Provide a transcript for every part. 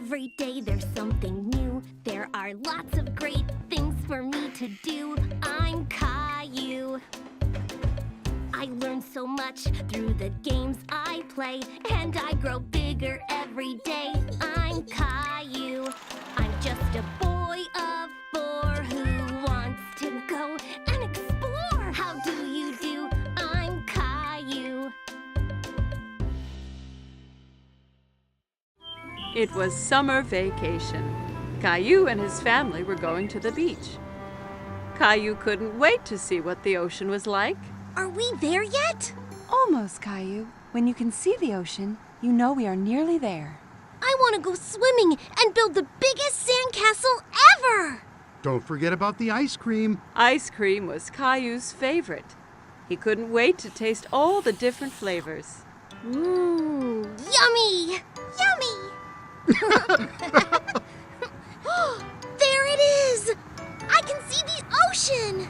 Every day there's something new. There are lots of great things for me to do. I'm Caillou. I learn so much through the games I play, and I grow bigger every day. I'm Caillou. I'm just a boy of 4 who wants to go and explore. How do you do? I'm Caillou. It was summer vacation. Caillou and his family were going to the beach. Caillou couldn't wait to see what the ocean was like. Are we there yet? Almost, Caillou. When you can see the ocean, you know we are nearly there. I want to go swimming and build the biggest sandcastle ever! Don't forget about the ice cream. Ice cream was Caillou's favorite. He couldn't wait to taste all the different flavors. Mmm, yummy! Yummy! There it is! I can see the ocean!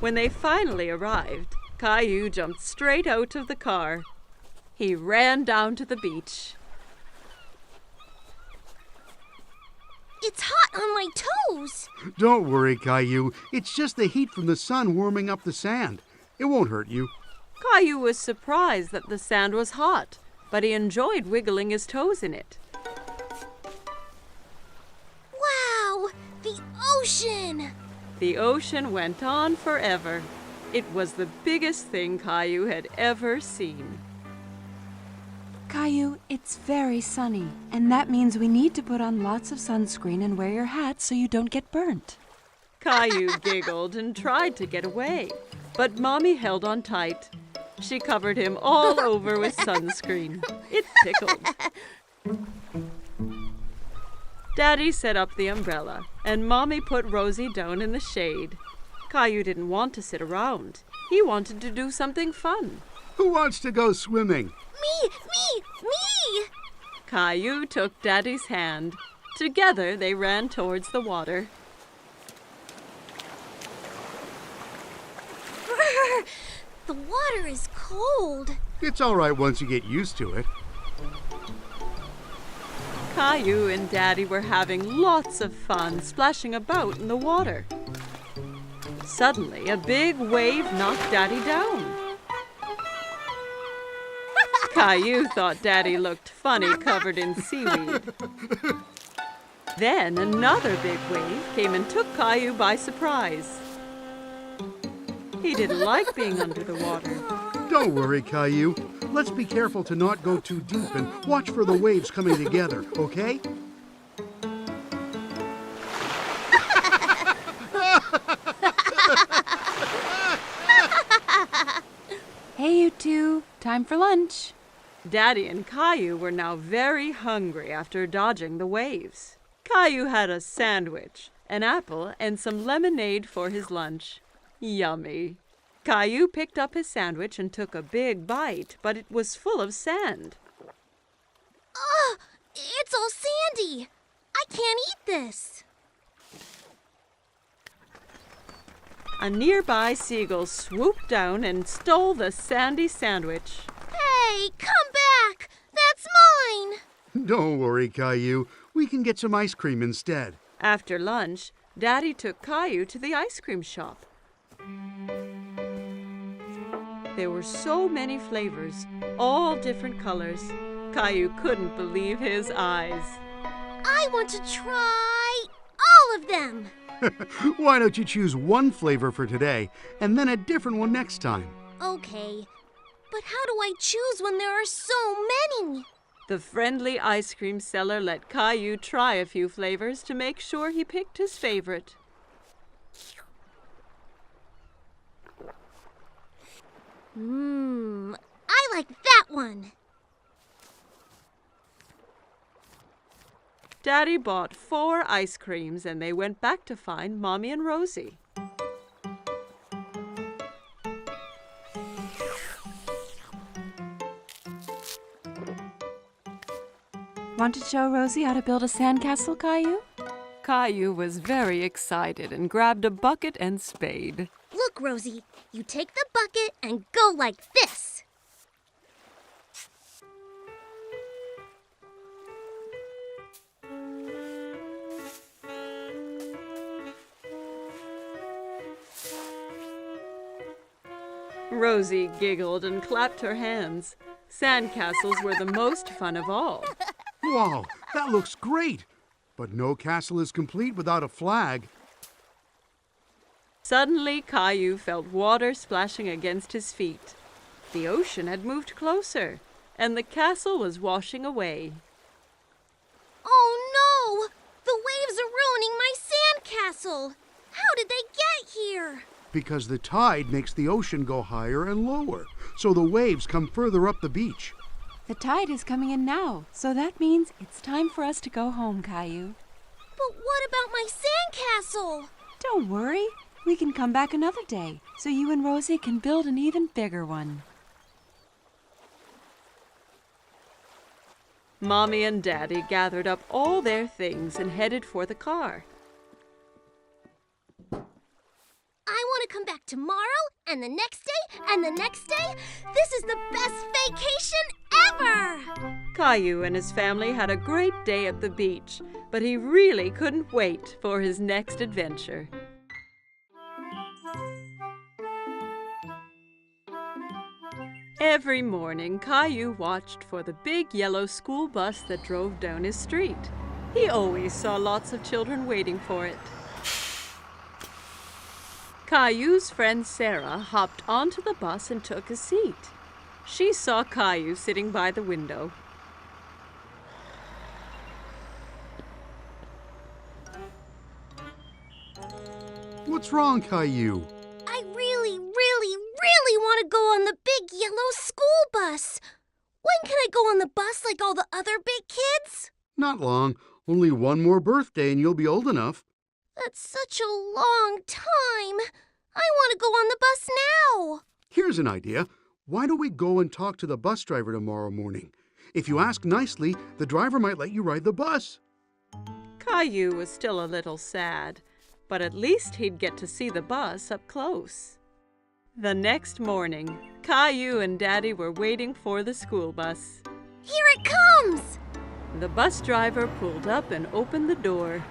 When they finally arrived, Caillou jumped straight out of the car. He ran down to the beach. It's hot on my toes! Don't worry, Caillou. It's just the heat from the sun warming up the sand. It won't hurt you. Caillou was surprised that the sand was hot, but he enjoyed wiggling his toes in it. Wow! The ocean! The ocean went on forever. It was the biggest thing Caillou had ever seen. Caillou, it's very sunny, and that means we need to put on lots of sunscreen and wear your hat so you don't get burnt. Caillou giggled and tried to get away, but Mommy held on tight. She covered him all over with sunscreen. It tickled. Daddy set up the umbrella, and Mommy put Rosie down in the shade. Caillou didn't want to sit around. He wanted to do something fun. Who wants to go swimming? Me! Caillou took Daddy's hand. Together they ran towards the water. The water is cold. It's all right once you get used to it. Caillou and Daddy were having lots of fun splashing about in the water. Suddenly, a big wave knocked Daddy down. Caillou thought Daddy looked funny covered in seaweed. Then another big wave came and took Caillou by surprise. He didn't like being under the water. Don't worry, Caillou. Let's be careful to not go too deep and watch for the waves coming together, okay? Hey, you two. Time for lunch. Daddy and Caillou were now very hungry after dodging the waves. Caillou had a sandwich, an apple, and some lemonade for his lunch. Yummy. Caillou picked up his sandwich and took a big bite, but it was full of sand. Ugh! It's all sandy! I can't eat this! A nearby seagull swooped down and stole the sandy sandwich. Hey, come back! That's mine! Don't worry, Caillou. We can get some ice cream instead. After lunch, Daddy took Caillou to the ice cream shop. There were so many flavors, all different colors. Caillou couldn't believe his eyes. I want to try all of them! Why don't you choose one flavor for today and then a different one next time? Okay, but how do I choose when there are so many? The friendly ice cream seller let Caillou try a few flavors to make sure he picked his favorite. I like that one. Daddy bought 4 ice creams and they went back to find Mommy and Rosie. Want to show Rosie how to build a sandcastle, Caillou? Caillou was very excited and grabbed a bucket and spade. Look, Rosie, you take the bucket bucket and go like this. Rosie giggled and clapped her hands. Sandcastles were the most fun of all. Wow, that looks great. But no castle is complete without a flag. Suddenly, Caillou felt water splashing against his feet. The ocean had moved closer, and the castle was washing away. Oh no! The waves are ruining my sandcastle! How did they get here? Because the tide makes the ocean go higher and lower, so the waves come further up the beach. The tide is coming in now, so that means it's time for us to go home, Caillou. But what about my sandcastle? Don't worry. We can come back another day, so you and Rosie can build an even bigger one. Mommy and Daddy gathered up all their things and headed for the car. I want to come back tomorrow, and the next day, and the next day. This is the best vacation ever! Caillou and his family had a great day at the beach, but he really couldn't wait for his next adventure. Every morning, Caillou watched for the big yellow school bus that drove down his street. He always saw lots of children waiting for it. Caillou's friend Sarah hopped onto the bus and took a seat. She saw Caillou sitting by the window. What's wrong, Caillou? I really want to go on the big yellow school bus. When can I go on the bus like all the other big kids? Not long. Only one more birthday and you'll be old enough. That's such a long time. I want to go on the bus now. Here's an idea. Why don't we go and talk to the bus driver tomorrow morning? If you ask nicely, the driver might let you ride the bus. Caillou was still a little sad, but at least he'd get to see the bus up close. The next morning, Caillou and Daddy were waiting for the school bus. Here it comes! The bus driver pulled up and opened the door.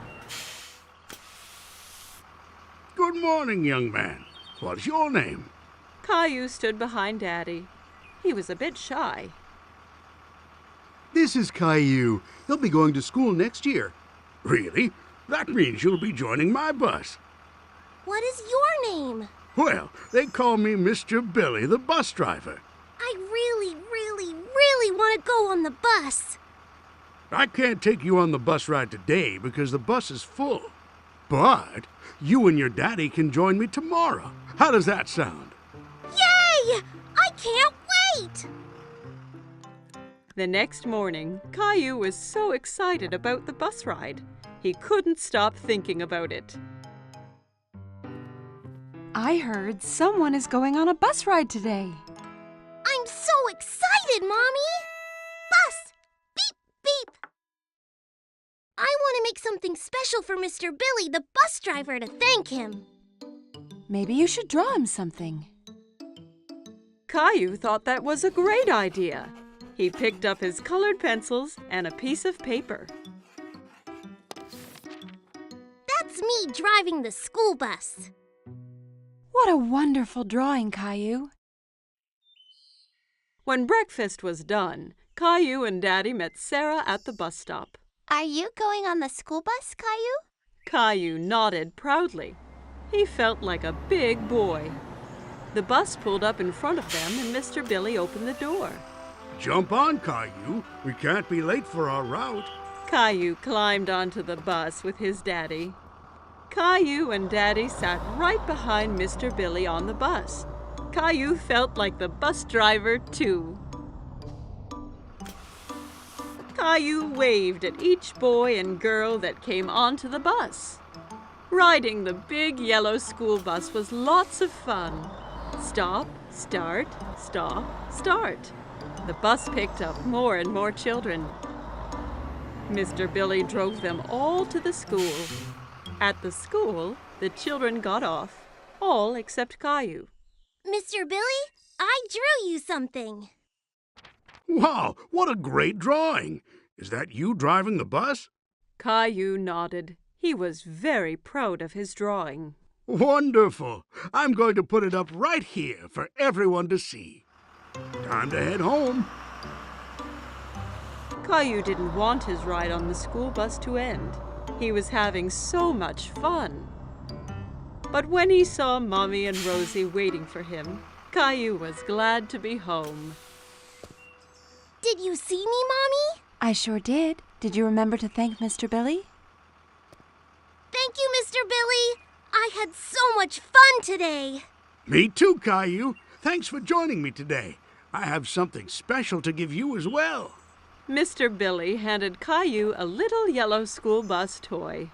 Good morning, young man. What's your name? Caillou stood behind Daddy. He was a bit shy. This is Caillou. He'll be going to school next year. Really? That means you'll be joining my bus. What is your name? Well, they call me Mr. Billy, the bus driver. I really want to go on the bus. I can't take you on the bus ride today because the bus is full. But you and your daddy can join me tomorrow. How does that sound? Yay! I can't wait! The next morning, Caillou was so excited about the bus ride. He couldn't stop thinking about it. I heard someone is going on a bus ride today. I'm so excited, Mommy! Bus! Beep, beep! I want to make something special for Mr. Billy, the bus driver, to thank him. Maybe you should draw him something. Caillou thought that was a great idea. He picked up his colored pencils and a piece of paper. That's me driving the school bus. What a wonderful drawing, Caillou. When breakfast was done, Caillou and Daddy met Sarah at the bus stop. Are you going on the school bus, Caillou? Caillou nodded proudly. He felt like a big boy. The bus pulled up in front of them and Mr. Billy opened the door. Jump on, Caillou. We can't be late for our route. Caillou climbed onto the bus with his daddy. Caillou and Daddy sat right behind Mr. Billy on the bus. Caillou felt like the bus driver, too. Caillou waved at each boy and girl that came onto the bus. Riding the big yellow school bus was lots of fun. Stop, start, stop, start. The bus picked up more and more children. Mr. Billy drove them all to the school. At the school, the children got off, all except Caillou. Mr. Billy, I drew you something. Wow, what a great drawing! Is that you driving the bus? Caillou nodded. He was very proud of his drawing. Wonderful! I'm going to put it up right here for everyone to see. Time to head home. Caillou didn't want his ride on the school bus to end. He was having so much fun. But when he saw Mommy and Rosie waiting for him, Caillou was glad to be home. Did you see me, Mommy? I sure did. Did you remember to thank Mr. Billy? Thank you, Mr. Billy. I had so much fun today. Me too, Caillou. Thanks for joining me today. I have something special to give you as well. Mr. Billy handed Caillou a little yellow school bus toy.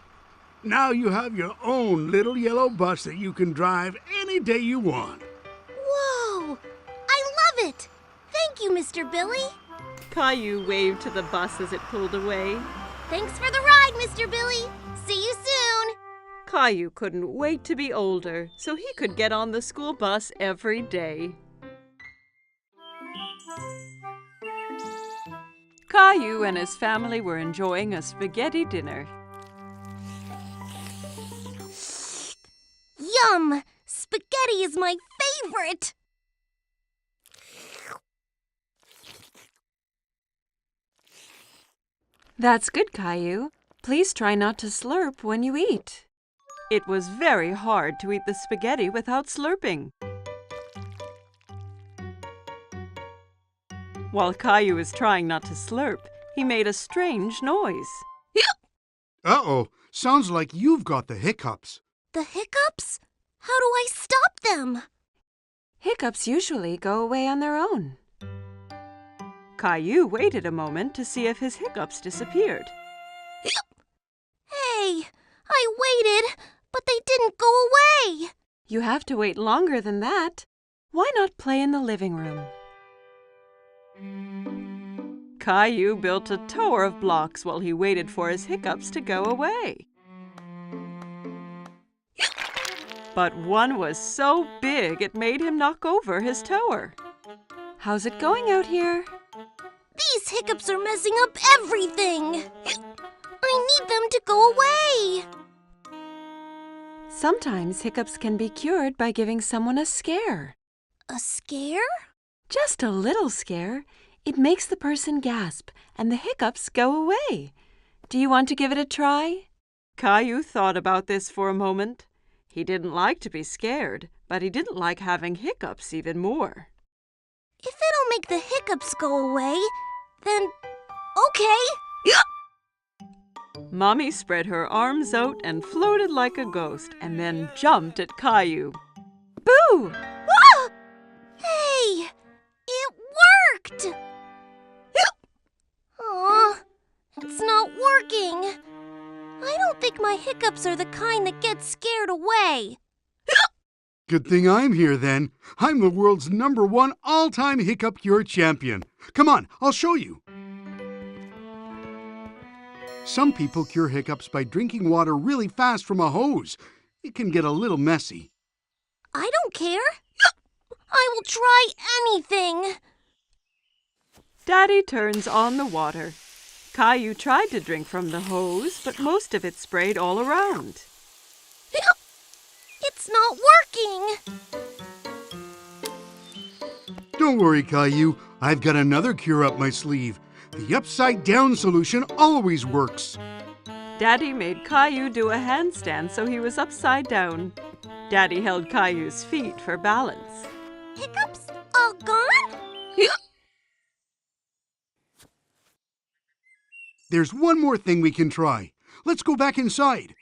Now you have your own little yellow bus that you can drive any day you want. Whoa! I love it! Thank you, Mr. Billy. Caillou waved to the bus as it pulled away. Thanks for the ride, Mr. Billy. See you soon. Caillou couldn't wait to be older so he could get on the school bus every day. Caillou and his family were enjoying a spaghetti dinner. Yum! Spaghetti is my favorite! That's good, Caillou. Please try not to slurp when you eat. It was very hard to eat the spaghetti without slurping. While Caillou was trying not to slurp, he made a strange noise. Uh-oh, sounds like you've got the hiccups. The hiccups? How do I stop them? Hiccups usually go away on their own. Caillou waited a moment to see if his hiccups disappeared. Hey, I waited, but they didn't go away. You have to wait longer than that. Why not play in the living room? Caillou built a tower of blocks while he waited for his hiccups to go away. But one was so big it made him knock over his tower. How's it going out here? These hiccups are messing up everything. I need them to go away. Sometimes hiccups can be cured by giving someone a scare. A scare? Just a little scare. It makes the person gasp and the hiccups go away. Do you want to give it a try? Caillou thought about this for a moment. He didn't like to be scared, but he didn't like having hiccups even more. If it'll make the hiccups go away, then okay. Mommy spread her arms out and floated like a ghost and then jumped at Caillou. Boo! Ah! Hey, it worked! Aw, it's not working. I don't think my hiccups are the kind that get scared away. Good thing I'm here then. I'm the world's #1 all-time hiccup cure champion. Come on, I'll show you. Some people cure hiccups by drinking water really fast from a hose. It can get a little messy. I don't care. I will try anything. Daddy turns on the water. Caillou tried to drink from the hose, but most of it sprayed all around. It's not working. Don't worry, Caillou. I've got another cure up my sleeve. The upside-down solution always works. Daddy made Caillou do a handstand so he was upside down. Daddy held Caillou's feet for balance. Hiccups all gone? There's one more thing we can try. Let's go back inside.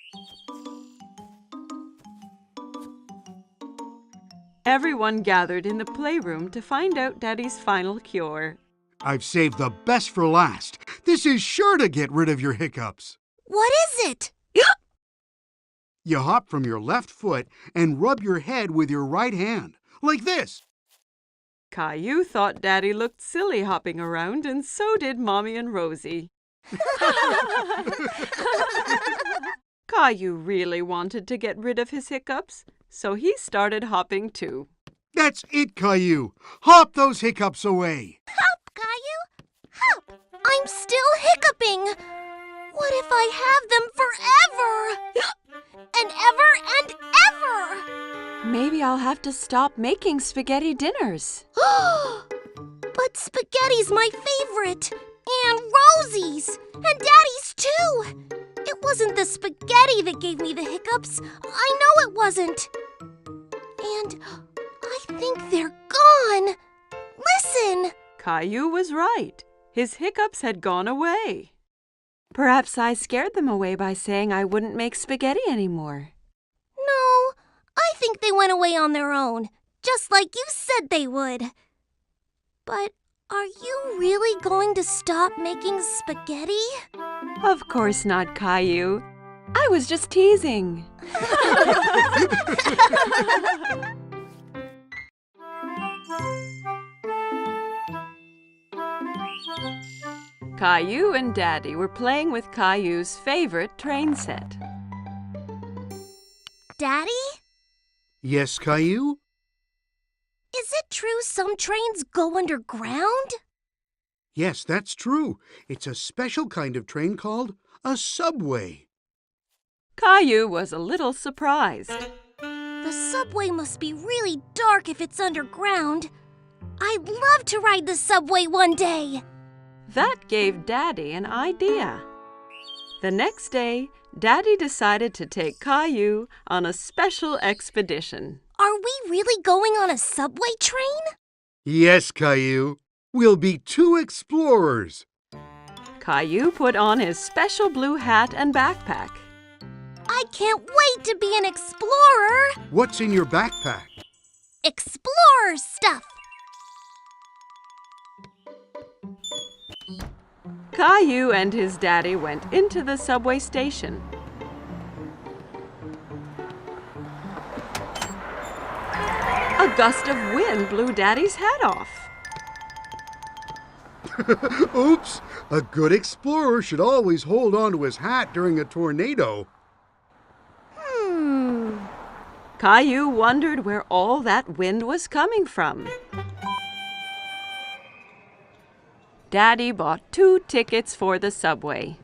Everyone gathered in the playroom to find out Daddy's final cure. I've saved the best for last. This is sure to get rid of your hiccups. What is it? You hop from your left foot and rub your head with your right hand, like this. Caillou thought Daddy looked silly hopping around, and so did Mommy and Rosie. Caillou really wanted to get rid of his hiccups, so he started hopping too. That's it, Caillou. Hop those hiccups away. Hop, Caillou! Hop! I'm still hiccuping! What if I have them forever? And ever and ever! Maybe I'll have to stop making spaghetti dinners. But spaghetti's my favorite! And Rosie's! And Daddy's too! It wasn't the spaghetti that gave me the hiccups. I know it wasn't. And I think they're gone. Listen! Caillou was right. His hiccups had gone away. Perhaps I scared them away by saying I wouldn't make spaghetti anymore. No, I think they went away on their own, just like you said they would. But are you really going to stop making spaghetti? Of course not, Caillou. I was just teasing. Caillou and Daddy were playing with Caillou's favorite train set. Daddy? Yes, Caillou? Is it true some trains go underground? Yes, that's true. It's a special kind of train called a subway. Caillou was a little surprised. The subway must be really dark if it's underground. I'd love to ride the subway one day. That gave Daddy an idea. The next day, Daddy decided to take Caillou on a special expedition. Are we really going on a subway train? Yes, Caillou. We'll be 2 explorers. Caillou put on his special blue hat and backpack. I can't wait to be an explorer. What's in your backpack? Explorer stuff. Caillou and his daddy went into the subway station. A gust of wind blew Daddy's hat off. Oops! A good explorer should always hold on to his hat during a tornado. Caillou wondered where all that wind was coming from. Daddy bought 2 tickets for the subway.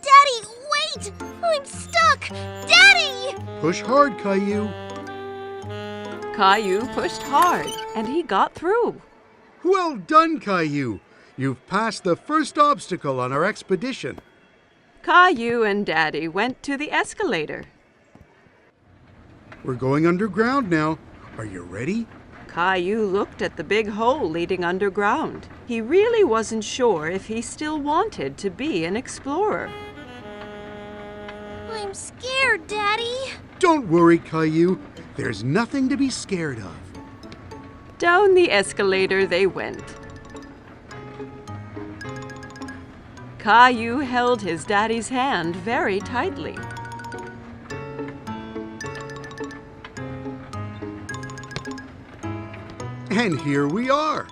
Daddy, wait! I'm stuck! Daddy! Push hard, Caillou. Caillou pushed hard, and he got through. Well done, Caillou. You've passed the first obstacle on our expedition. Caillou and Daddy went to the escalator. We're going underground now. Are you ready? Caillou looked at the big hole leading underground. He really wasn't sure if he still wanted to be an explorer. I'm scared, Daddy. Don't worry, Caillou. There's nothing to be scared of. Down the escalator they went. Caillou held his daddy's hand very tightly. And here we are.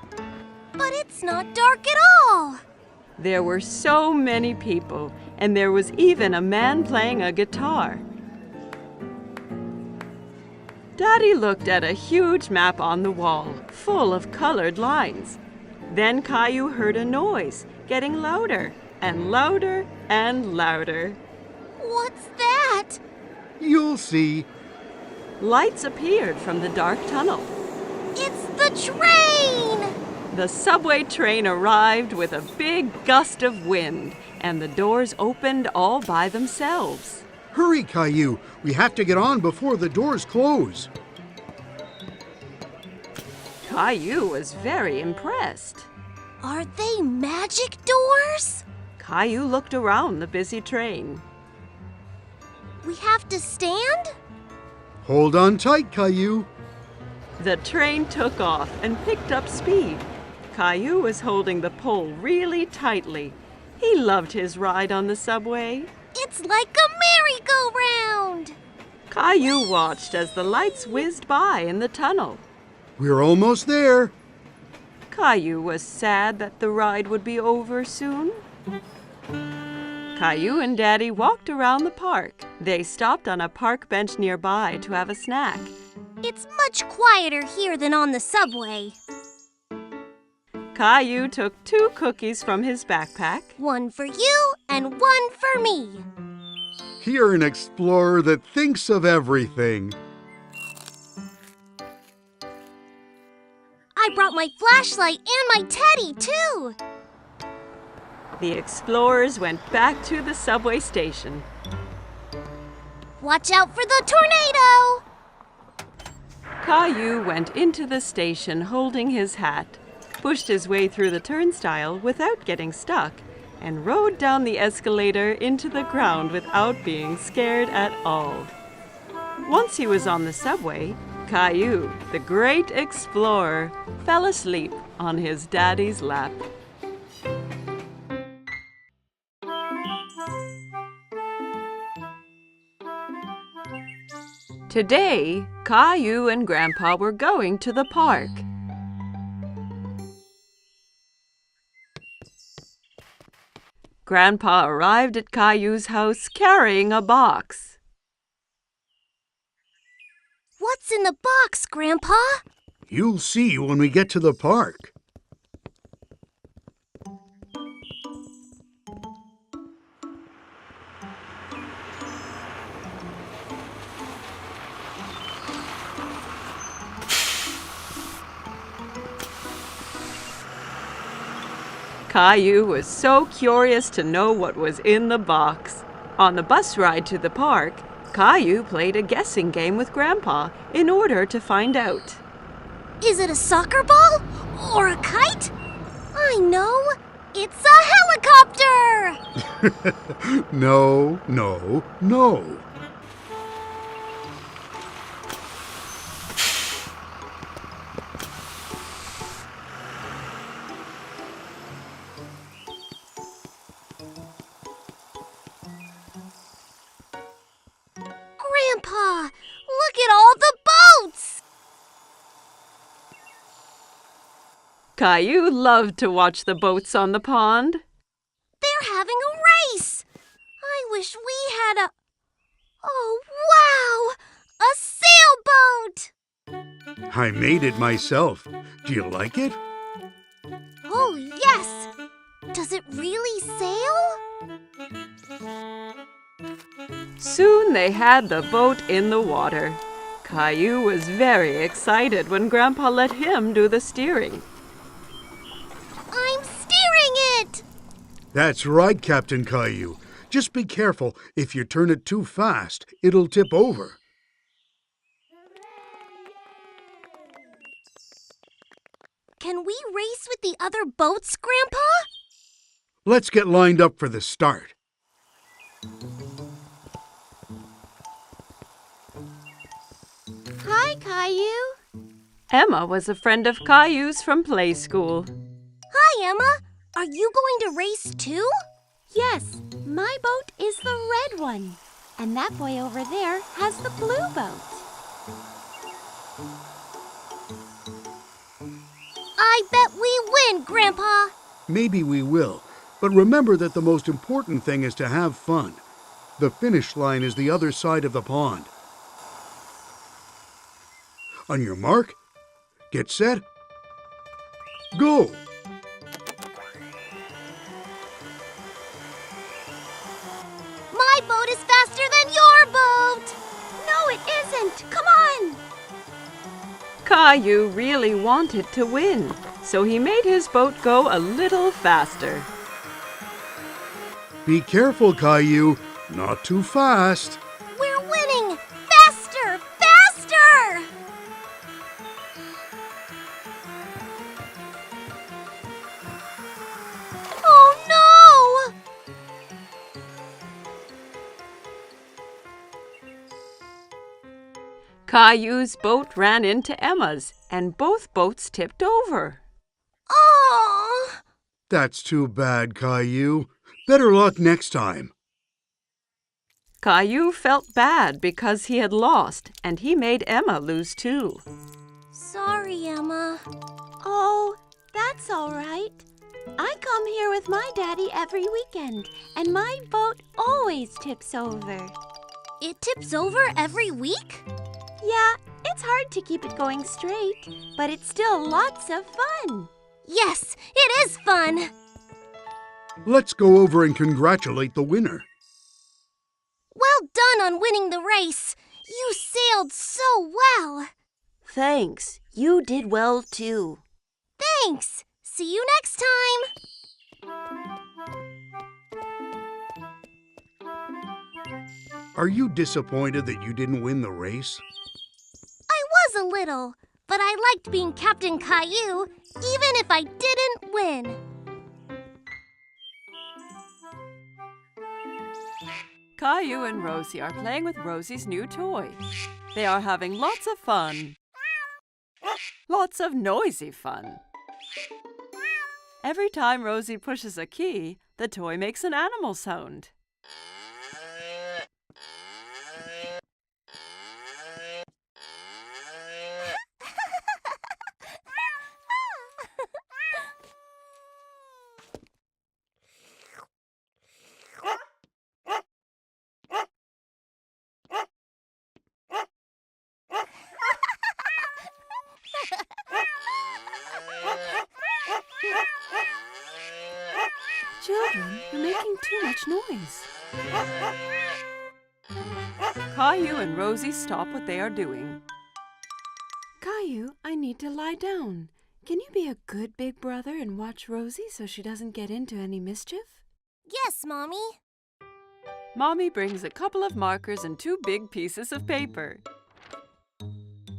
But it's not dark at all. There were so many people, and there was even a man playing a guitar. Daddy looked at a huge map on the wall, full of colored lines. Then Caillou heard a noise, getting louder and louder and louder. What's that? You'll see. Lights appeared from the dark tunnel. It's the train! The subway train arrived with a big gust of wind, and the doors opened all by themselves. Hurry, Caillou. We have to get on before the doors close. Caillou was very impressed. Are they magic doors? Caillou looked around the busy train. We have to stand? Hold on tight, Caillou. The train took off and picked up speed. Caillou was holding the pole really tightly. He loved his ride on the subway. It's like a merry-go-round! Caillou watched as the lights whizzed by in the tunnel. We're almost there. Caillou was sad that the ride would be over soon. Caillou and Daddy walked around the park. They stopped on a park bench nearby to have a snack. It's much quieter here than on the subway. Caillou took 2 cookies from his backpack. One for you and one for me. You're an explorer that thinks of everything. I brought my flashlight and my teddy, too. The explorers went back to the subway station. Watch out for the tornado! Caillou went into the station holding his hat, pushed his way through the turnstile without getting stuck, and rode down the escalator into the ground without being scared at all. Once he was on the subway, Caillou, the great explorer, fell asleep on his daddy's lap. Today, Caillou and Grandpa were going to the park. Grandpa arrived at Caillou's house carrying a box. What's in the box, Grandpa? You'll see when we get to the park. Caillou was so curious to know what was in the box. On the bus ride to the park, Caillou played a guessing game with Grandpa in order to find out. Is it a soccer ball or a kite? I know. It's a helicopter! No, no, no. Grandpa, look at all the boats! Caillou loved to watch the boats on the pond. They're having a race! I wish we had a... Oh, wow! A sailboat! I made it myself. Do you like it? Oh, yes! Does it really sail? Soon they had the boat in the water. Caillou was very excited when Grandpa let him do the steering. I'm steering it! That's right, Captain Caillou. Just be careful. If you turn it too fast, it'll tip over. Can we race with the other boats, Grandpa? Let's get lined up for the start. Hi, Caillou. Emma was a friend of Caillou's from play school. Hi, Emma. Are you going to race too? Yes, my boat is the red one. And that boy over there has the blue boat. I bet we win, Grandpa. Maybe we will, but remember that the most important thing is to have fun. The finish line is the other side of the pond. On your mark, get set, go! My boat is faster than your boat. No, it isn't. Come on. Caillou really wanted to win, so he made his boat go a little faster. Be careful, Caillou. Not too fast. We're winning. Faster, faster! Oh, no! Caillou's boat ran into Emma's, and both boats tipped over. Oh! That's too bad, Caillou. Better luck next time. Caillou felt bad because he had lost, and he made Emma lose too. Sorry, Emma. Oh, That's all right. I come here with my daddy every weekend, and my boat always tips over. It tips over every week? Yeah, it's hard to keep it going straight, but it's still lots of fun. Yes, it is fun! Let's go over and congratulate the winner. Well done on winning the race! You sailed so well! Thanks. You did well, too. Thanks! See you next time! Are you disappointed that you didn't win the race? I was a little, but I liked being Captain Caillou, even if I didn't win. Caillou and Rosie are playing with Rosie's new toy. They are having lots of fun. Lots of noisy fun. Every time Rosie pushes a key, the toy makes an animal sound. Children, you're making too much noise. Caillou and Rosie stop what they are doing. Caillou, I need to lie down. Can you be a good big brother and watch Rosie so she doesn't get into any mischief? Yes, Mommy. Mommy brings a couple of markers and 2 big pieces of paper.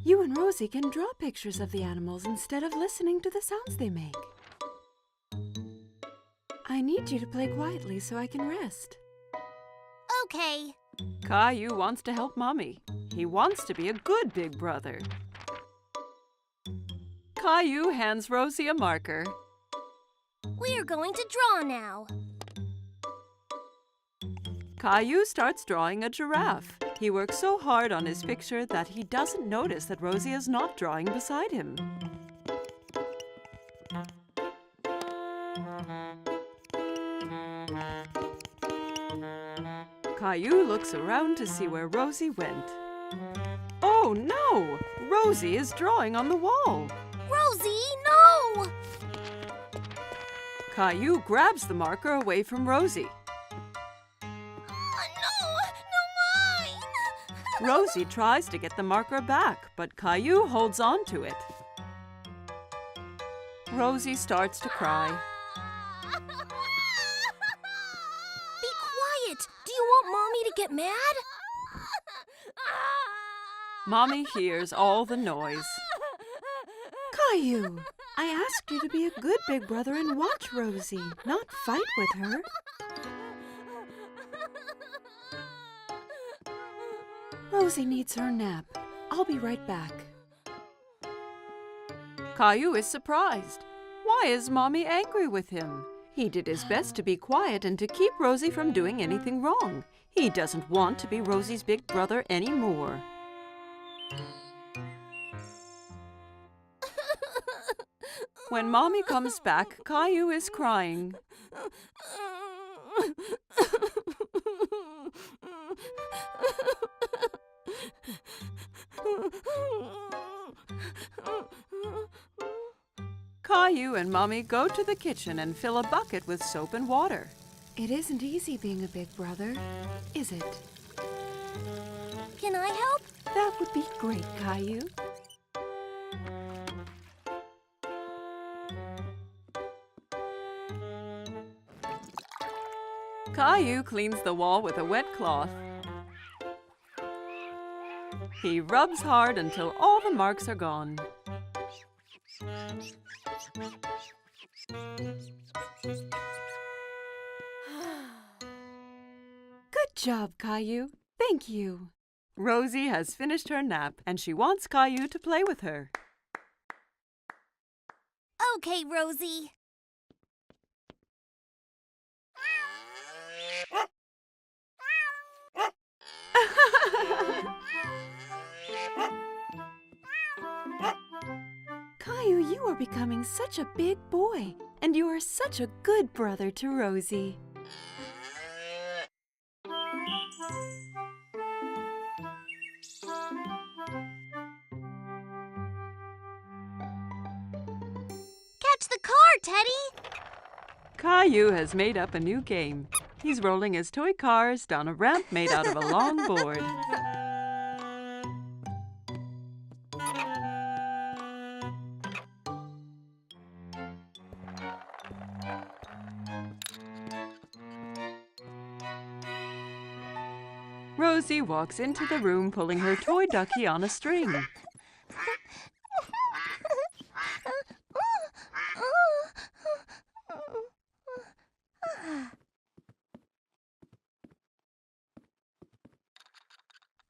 You and Rosie can draw pictures of the animals instead of listening to the sounds they make. I need you to play quietly so I can rest. Okay. Caillou wants to help Mommy. He wants to be a good big brother. Caillou hands Rosie a marker. We're going to draw now. Caillou starts drawing a giraffe. He works so hard on his picture that he doesn't notice that Rosie is not drawing beside him. Caillou looks around to see where Rosie went. Oh no! Rosie is drawing on the wall. Rosie, no! Caillou grabs the marker away from Rosie. No mine! Rosie tries to get the marker back, but Caillou holds on to it. Rosie starts to cry. Be quiet! Do you want Mommy to get mad? Mommy hears all the noise. Caillou, I asked you to be a good big brother and watch Rosie, not fight with her. Rosie needs her nap. I'll be right back. Caillou is surprised. Why is Mommy angry with him? He did his best to be quiet and to keep Rosie from doing anything wrong. He doesn't want to be Rosie's big brother anymore. When Mommy comes back, Caillou is crying. Caillou and Mommy go to the kitchen and fill a bucket with soap and water. It isn't easy being a big brother, is it? Can I help? That would be great, Caillou. Caillou cleans the wall with a wet cloth. He rubs hard until all the marks are gone. Good job, Caillou. Thank you. Rosie has finished her nap and she wants Caillou to play with her. Okay, Rosie. Caillou, you are becoming such a big boy, and you are such a good brother to Rosie. Catch the car, Teddy! Caillou has made up a new game. He's rolling his toy cars down a ramp made out of a long board. Rosie walks into the room pulling her toy ducky on a string.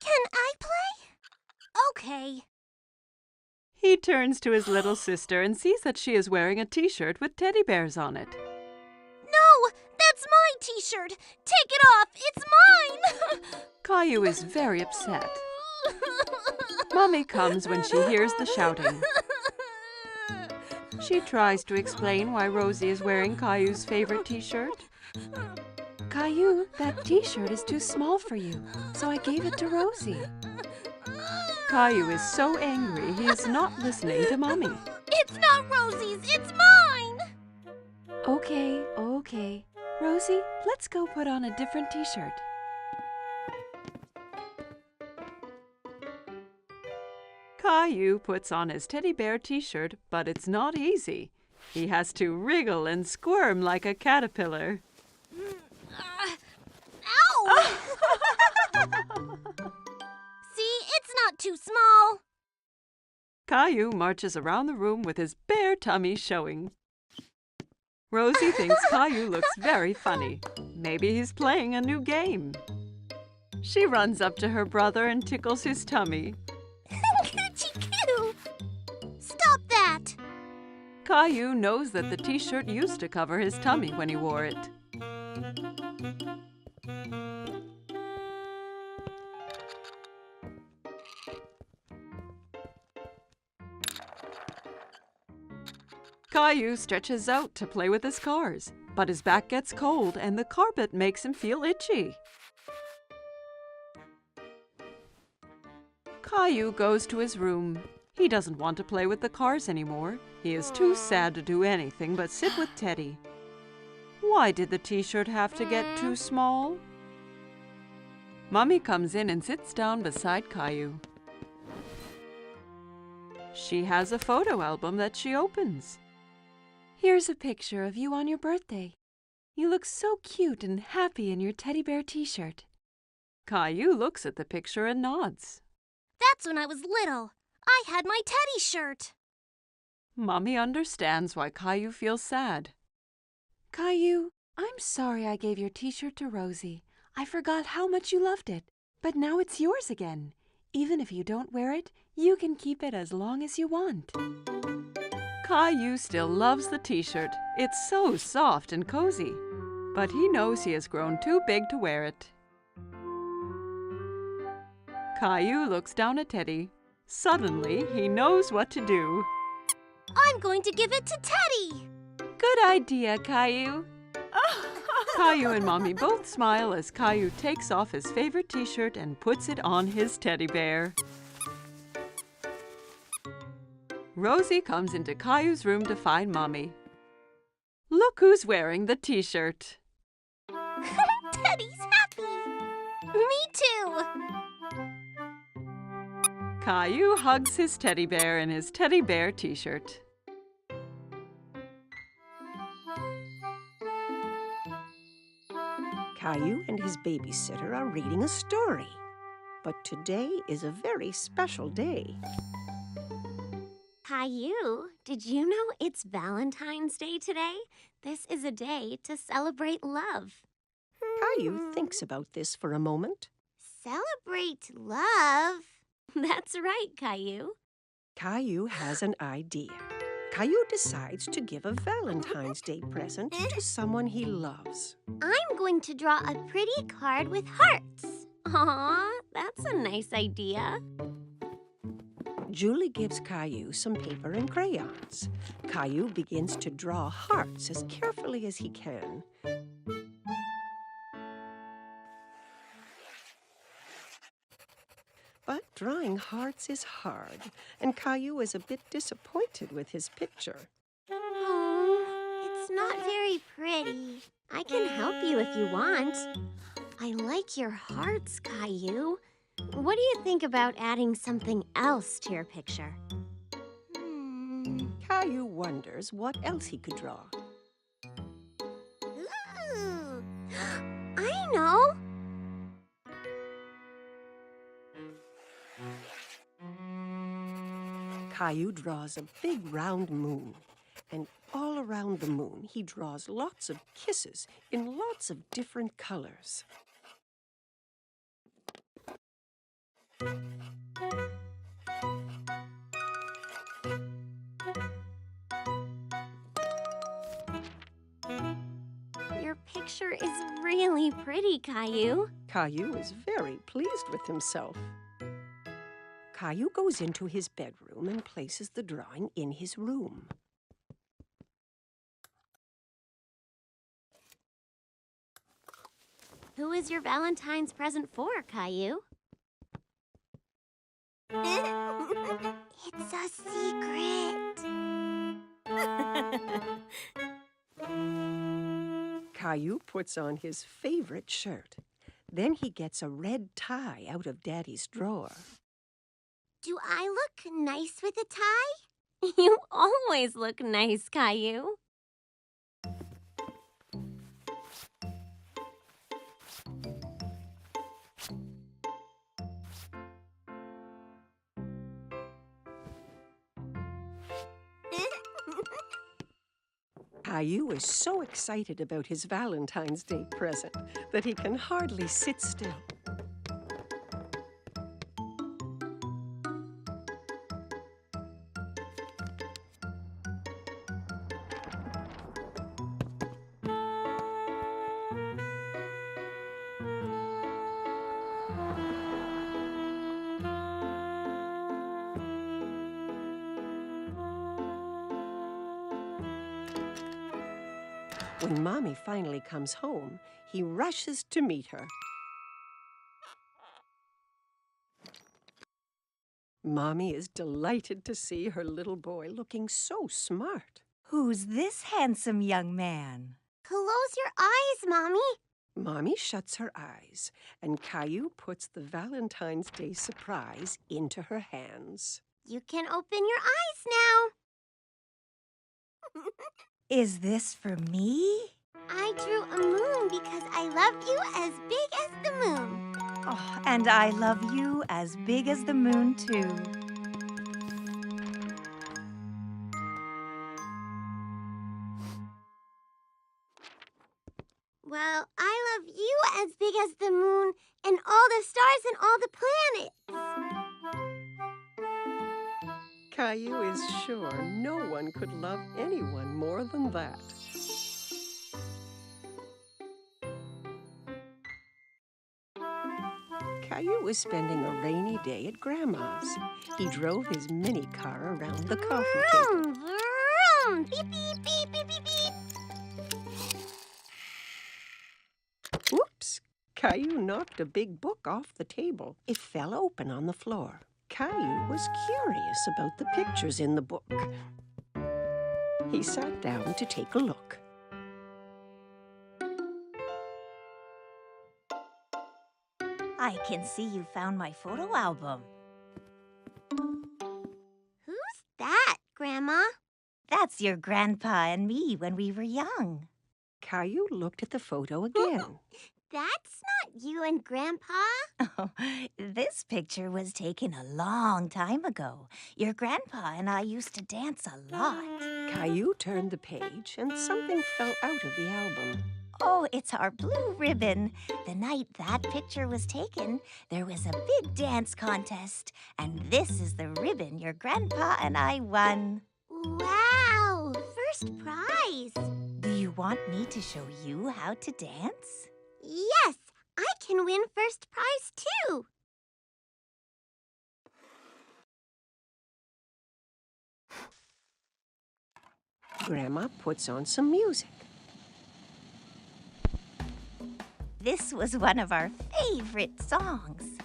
Can I play? Okay. He turns to his little sister and sees that she is wearing a t-shirt with teddy bears on it. No! That's my t-shirt! Take it off! It's mine! Caillou is very upset. Mommy comes when she hears the shouting. She tries to explain why Rosie is wearing Caillou's favorite t-shirt. Caillou, that t-shirt is too small for you, so I gave it to Rosie. Caillou is so angry he is not listening to Mommy. It's not Rosie's! It's mine! Okay. Rosie, let's go put on a different t-shirt. Caillou puts on his teddy bear t-shirt, but it's not easy. He has to wriggle and squirm like a caterpillar. Ow! See, it's not too small. Caillou marches around the room with his bare tummy showing. Rosie thinks Caillou looks very funny. Maybe he's playing a new game. She runs up to her brother and tickles his tummy. Coochie-coo! Stop that! Caillou knows that the t-shirt used to cover his tummy when he wore it. Caillou stretches out to play with his cars, but his back gets cold and the carpet makes him feel itchy. Caillou goes to his room. He doesn't want to play with the cars anymore. He is too sad to do anything but sit with Teddy. Why did the t-shirt have to get too small? Mommy comes in and sits down beside Caillou. She has a photo album that she opens. Here's a picture of you on your birthday. You look so cute and happy in your teddy bear t-shirt. Caillou looks at the picture and nods. That's when I was little. I had my teddy shirt. Mommy understands why Caillou feels sad. Caillou, I'm sorry I gave your t-shirt to Rosie. I forgot how much you loved it. But now it's yours again. Even if you don't wear it, you can keep it as long as you want. Caillou still loves the t-shirt. It's so soft and cozy. But he knows he has grown too big to wear it. Caillou looks down at Teddy. Suddenly, he knows what to do. I'm going to give it to Teddy! Good idea, Caillou. Caillou and Mommy both smile as Caillou takes off his favorite t-shirt and puts it on his teddy bear. Rosie comes into Caillou's room to find Mommy. Look who's wearing the t-shirt. Teddy's happy! Me too! Caillou hugs his teddy bear in his teddy bear t-shirt. Caillou and his babysitter are reading a story. But today is a very special day. Caillou, did you know it's Valentine's Day today? This is a day to celebrate love. Caillou thinks about this for a moment. Celebrate love? That's right, Caillou. Caillou has an idea. Caillou decides to give a Valentine's Day present to someone he loves. I'm going to draw a pretty card with hearts. Aw, that's a nice idea. Julie gives Caillou some paper and crayons. Caillou begins to draw hearts as carefully as he can. But drawing hearts is hard, and Caillou is a bit disappointed with his picture. Oh, it's not very pretty. I can help you if you want. I like your hearts, Caillou. What do you think about adding something else to your picture? Caillou wonders what else he could draw. Ooh, I know. Caillou draws a big round moon, and all around the moon he draws lots of kisses in lots of different colors. Your picture is really pretty, Caillou. Caillou is very pleased with himself. Caillou goes into his bedroom and places the drawing in his room. Who is your Valentine's present for, Caillou? It's a secret. Caillou puts on his favorite shirt. Then he gets a red tie out of Daddy's drawer. Do I look nice with a tie? You always look nice, Caillou. Caillou is so excited about his Valentine's Day present that he can hardly sit still. When Mommy finally comes home, he rushes to meet her. Mommy is delighted to see her little boy looking so smart. Who's this handsome young man? Close your eyes, Mommy. Mommy shuts her eyes, and Caillou puts the Valentine's Day surprise into her hands. You can open your eyes now. Is this for me? I drew a moon because I love you as big as the moon. Oh, and I love you as big as the moon, too. Well, I love you as big as the moon and all the stars and all the planets. Caillou is sure no one could love anyone more than that. Caillou was spending a rainy day at Grandma's. He drove his mini car around the coffee table. Vroom, vroom. Beep, beep, beep, beep, beep, beep. Whoops! Caillou knocked a big book off the table. It fell open on the floor. Caillou was curious about the pictures in the book. He sat down to take a look. I can see you found my photo album. Who's that, Grandma? That's your grandpa and me when we were young. Caillou looked at the photo again. That's not you and Grandpa. Oh, this picture was taken a long time ago. Your grandpa and I used to dance a lot. Caillou turned the page and something fell out of the album. Oh, it's our blue ribbon. The night that picture was taken, there was a big dance contest. And this is the ribbon your grandpa and I won. Wow, first prize. Do you want me to show you how to dance? Yes, I can win first prize too. Grandma puts on some music. This was one of our favorite songs.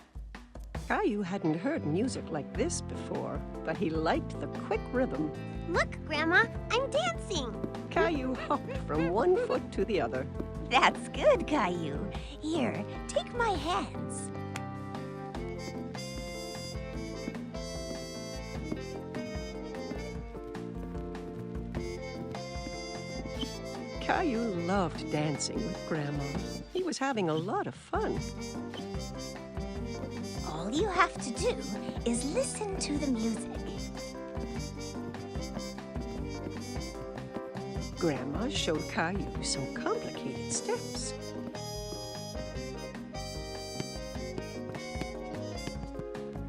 Caillou hadn't heard music like this before, but he liked the quick rhythm. Look, Grandma, I'm dancing. Caillou hopped from one foot to the other. That's good, Caillou. Here, take my hands. Caillou loved dancing with Grandma. He was having a lot of fun. All you have to do is listen to the music. Grandma showed Caillou some complicated steps.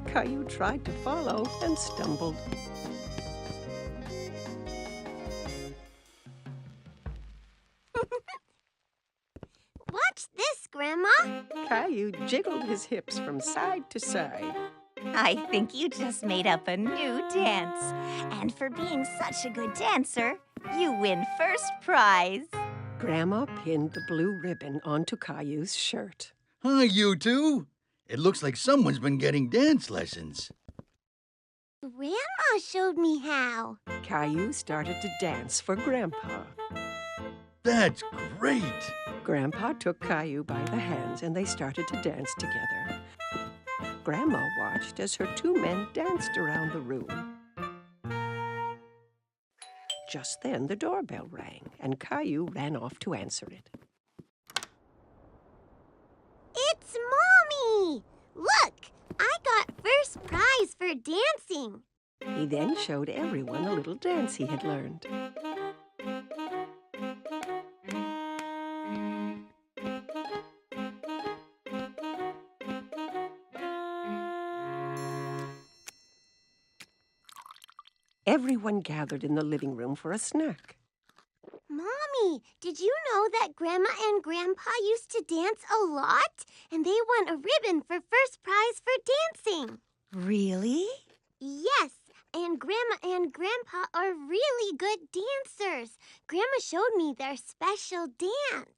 Caillou tried to follow and stumbled. Watch this, Grandma. Caillou jiggled his hips from side to side. I think you just made up a new dance. And for being such a good dancer, you win first prize. Grandma pinned the blue ribbon onto Caillou's shirt. Hi, you two. It looks like someone's been getting dance lessons. Grandma showed me how. Caillou started to dance for Grandpa. That's great. Grandpa took Caillou by the hands and they started to dance together. Grandma watched as her two men danced around the room. Just then the doorbell rang and Caillou ran off to answer it. It's Mommy! Look, I got first prize for dancing. He then showed everyone a little dance he had learned. Everyone gathered in the living room for a snack. Mommy, did you know that Grandma and Grandpa used to dance a lot? And they won a ribbon for first prize for dancing. Really? Yes, and Grandma and Grandpa are really good dancers. Grandma showed me their special dance.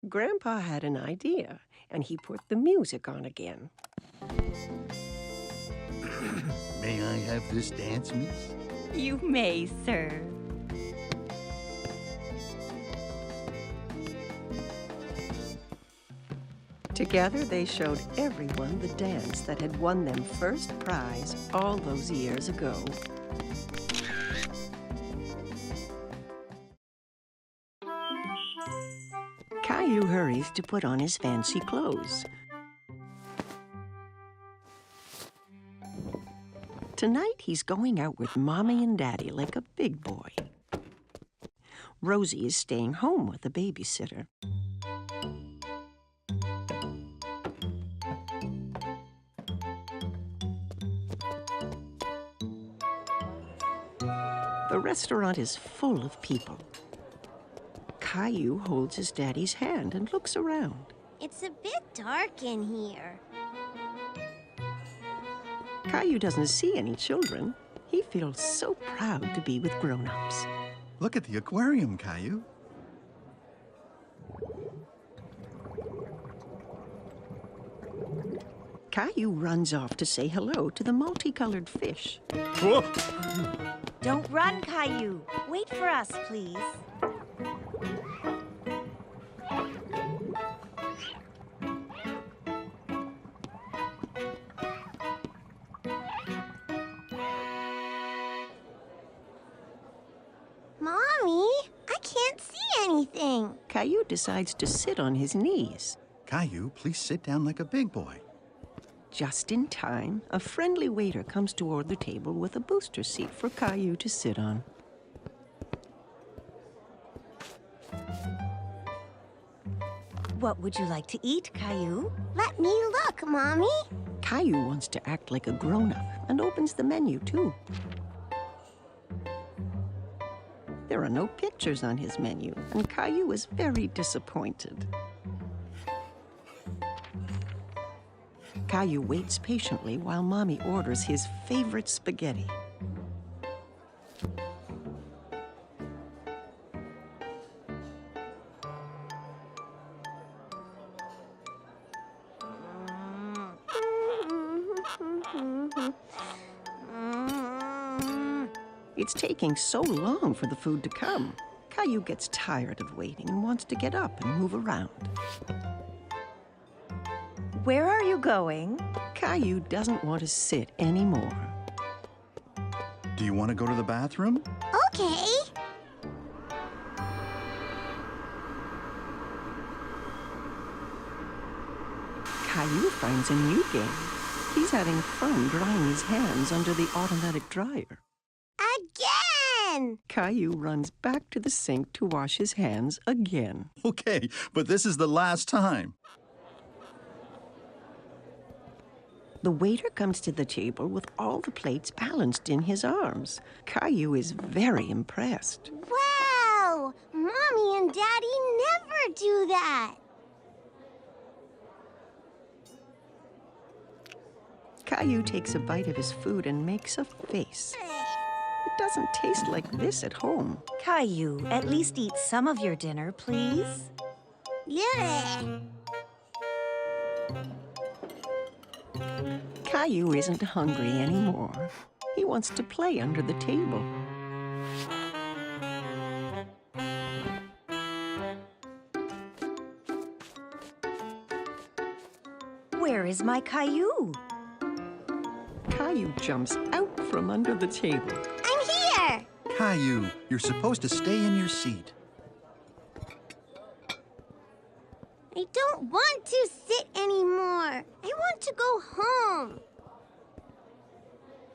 Grandpa had an idea, and he put the music on again. May I have this dance, miss? You may, sir. Together, they showed everyone the dance that had won them first prize all those years ago. Caillou hurries to put on his fancy clothes. Tonight, he's going out with Mommy and Daddy like a big boy. Rosie is staying home with the babysitter. The restaurant is full of people. Caillou holds his daddy's hand and looks around. It's a bit dark in here. Caillou doesn't see any children. He feels so proud to be with grown-ups. Look at the aquarium, Caillou. Caillou runs off to say hello to the multicolored fish. Don't run, Caillou. Wait for us, please. Mommy, I can't see anything. Caillou decides to sit on his knees. Caillou, please sit down like a big boy. Just in time, a friendly waiter comes toward the table with a booster seat for Caillou to sit on. What would you like to eat, Caillou? Let me look, Mommy. Caillou wants to act like a grown-up and opens the menu, too. There are no pictures on his menu, and Caillou is very disappointed. Caillou waits patiently while Mommy orders his favorite spaghetti. It's taking so long for the food to come. Caillou gets tired of waiting and wants to get up and move around. Where are you going? Caillou doesn't want to sit anymore. Do you want to go to the bathroom? Okay. Caillou finds a new game. He's having fun drying his hands under the automatic dryer. Again! Caillou runs back to the sink to wash his hands again. Okay, but this is the last time. The waiter comes to the table with all the plates balanced in his arms. Caillou is very impressed. Wow! Mommy and Daddy never do that. Caillou takes a bite of his food and makes a face. It doesn't taste like this at home. Caillou, at least eat some of your dinner, please. Yeah. Caillou isn't hungry anymore. He wants to play under the table. Where is my Caillou? Caillou jumps out from under the table. I'm here! Caillou, you're supposed to stay in your seat. I don't want to sit anymore. I want to go home.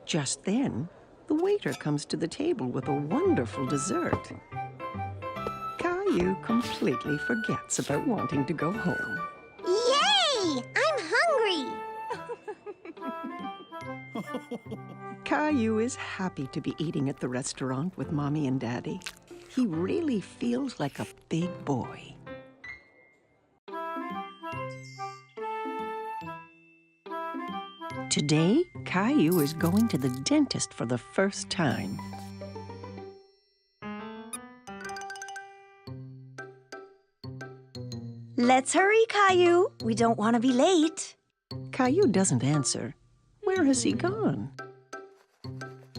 Just then, the waiter comes to the table with a wonderful dessert. Caillou completely forgets about wanting to go home. Yay! I'm hungry. Caillou is happy to be eating at the restaurant with Mommy and Daddy. He really feels like a big boy. Today, Caillou is going to the dentist for the first time. Let's hurry, Caillou. We don't want to be late. Caillou doesn't answer. Where has he gone?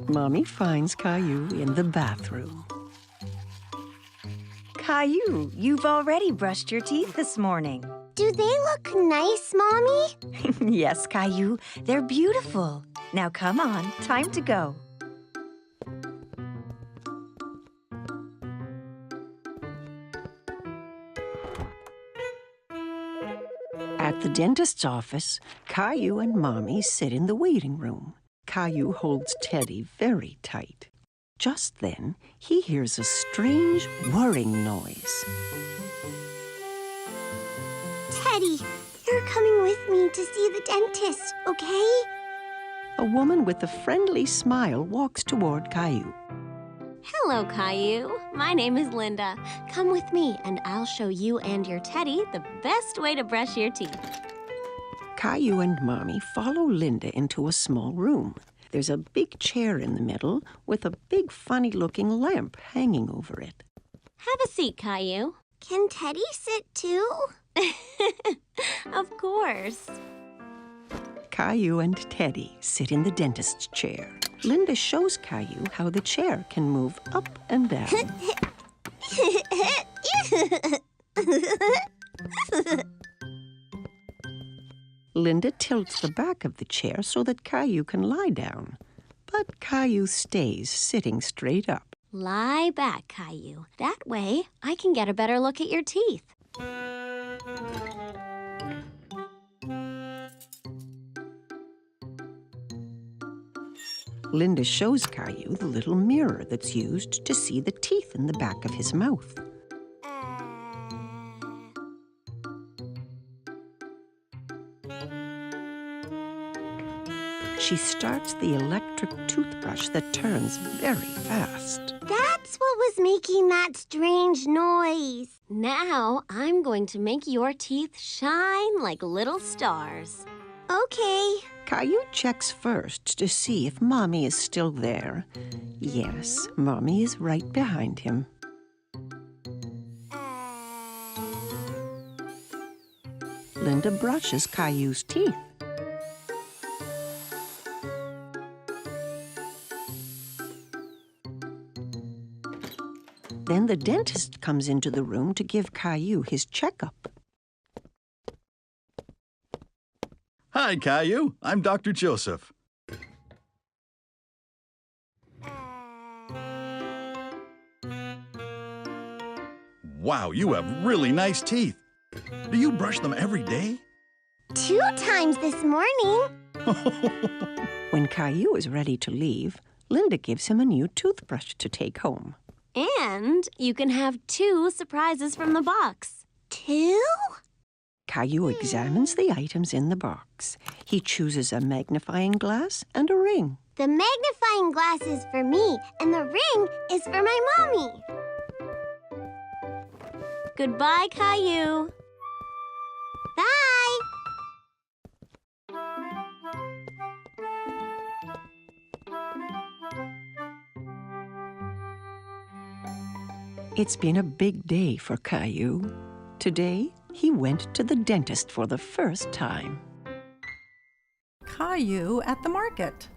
Mommy finds Caillou in the bathroom. Caillou, you've already brushed your teeth this morning. Do they look nice, Mommy? Yes, Caillou, they're beautiful. Now come on, time to go. At the dentist's office, Caillou and Mommy sit in the waiting room. Caillou holds Teddy very tight. Just then, he hears a strange whirring noise. Teddy, you're coming with me to see the dentist, okay? A woman with a friendly smile walks toward Caillou. Hello, Caillou. My name is Linda. Come with me, and I'll show you and your Teddy the best way to brush your teeth. Caillou and Mommy follow Linda into a small room. There's a big chair in the middle with a big funny-looking lamp hanging over it. Have a seat, Caillou. Can Teddy sit too? Of course. Caillou and Teddy sit in the dentist's chair. Linda shows Caillou how the chair can move up and down. Linda tilts the back of the chair so that Caillou can lie down. But Caillou stays sitting straight up. Lie back, Caillou. That way, I can get a better look at your teeth. Linda shows Caillou the little mirror that's used to see the teeth in the back of his mouth. She starts the electric toothbrush that turns very fast. That's what was making that strange noise. Now, I'm going to make your teeth shine like little stars. Okay. Caillou checks first to see if Mommy is still there. Yes, Mommy is right behind him. Linda brushes Caillou's teeth. the dentist comes into the room to give Caillou his checkup. Hi, Caillou. I'm Dr. Joseph. Wow, you have really nice teeth. Do you brush them every day? 2 times this morning. When Caillou is ready to leave, Linda gives him a new toothbrush to take home. And you can have 2 surprises from the box. 2? Caillou examines the items in the box. He chooses a magnifying glass and a ring. The magnifying glass is for me, and the ring is for my mommy. Goodbye, Caillou. Bye. It's been a big day for Caillou. Today, he went to the dentist for the first time. Caillou at the market.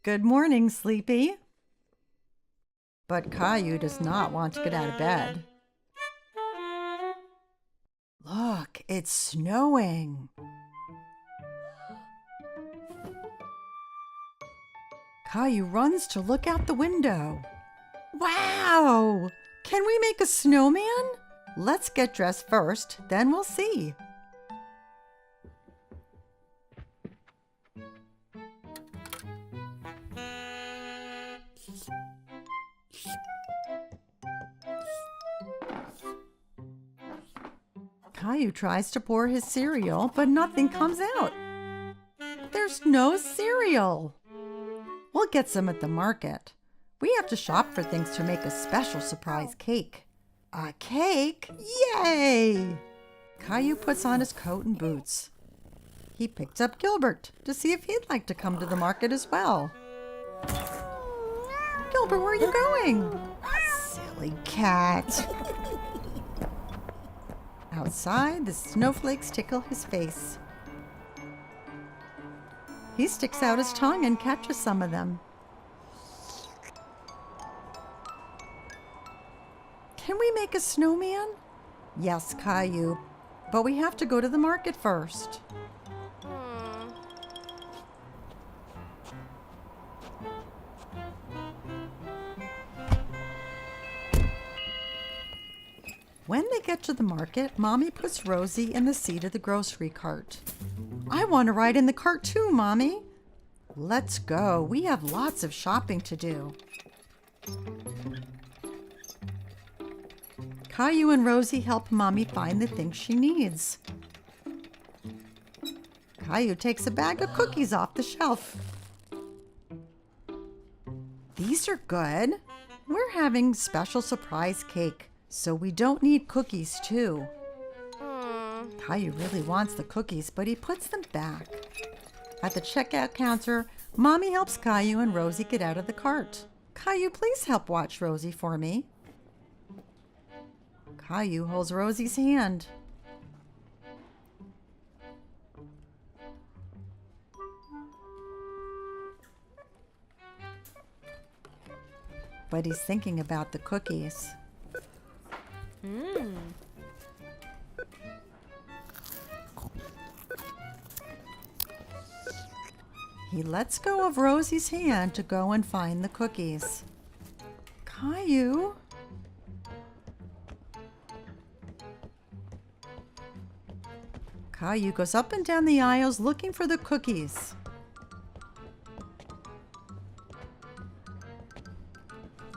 Good morning, Sleepy. But Caillou does not want to get out of bed. Look, it's snowing. Caillou runs to look out the window. Wow! Can we make a snowman? Let's get dressed first, then we'll see. Caillou tries to pour his cereal, but nothing comes out. There's no cereal. We'll get some at the market. We have to shop for things to make a special surprise cake. A cake? Yay! Caillou puts on his coat and boots. He picked up Gilbert to see if he'd like to come to the market as well. Gilbert, where are you going? Silly cat. Outside, the snowflakes tickle his face. He sticks out his tongue and catches some of them. Can we make a snowman? Yes, Caillou, but we have to go to the market first. When they get to the market, Mommy puts Rosie in the seat of the grocery cart. I want to ride in the cart too, Mommy. Let's go. We have lots of shopping to do. Caillou and Rosie help Mommy find the things she needs. Caillou takes a bag of cookies off the shelf. These are good. We're having special surprise cake, so we don't need cookies too. Caillou really wants the cookies, but he puts them back. At the checkout counter, Mommy helps Caillou and Rosie get out of the cart. Caillou, please help watch Rosie for me. Caillou holds Rosie's hand. But he's thinking about the cookies. He lets go of Rosie's hand to go and find the cookies. Caillou? Caillou goes up and down the aisles looking for the cookies.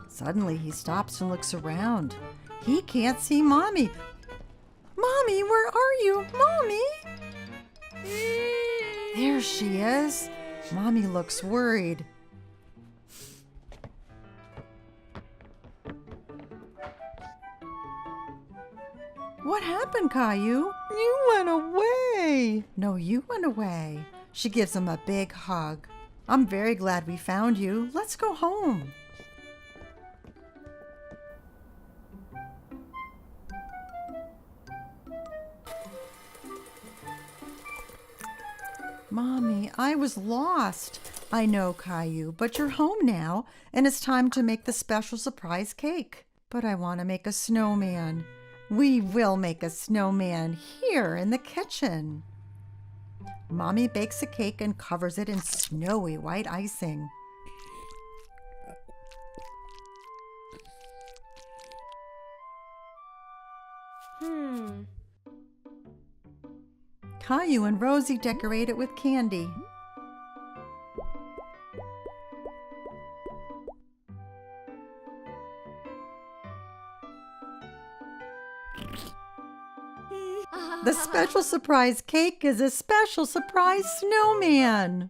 Suddenly he stops and looks around. He can't see Mommy. Mommy, where are you? Mommy? There she is. Mommy looks worried. What happened, Caillou? You went away. No, you went away. She gives him a big hug. I'm very glad we found you. Let's go home. Mommy, I was lost. I know, Caillou, but you're home now, and it's time to make the special surprise cake. But I want to make a snowman. We will make a snowman here in the kitchen. Mommy bakes a cake and covers it in snowy white icing. Caillou and Rosie decorate it with candy. The special surprise cake is a special surprise snowman.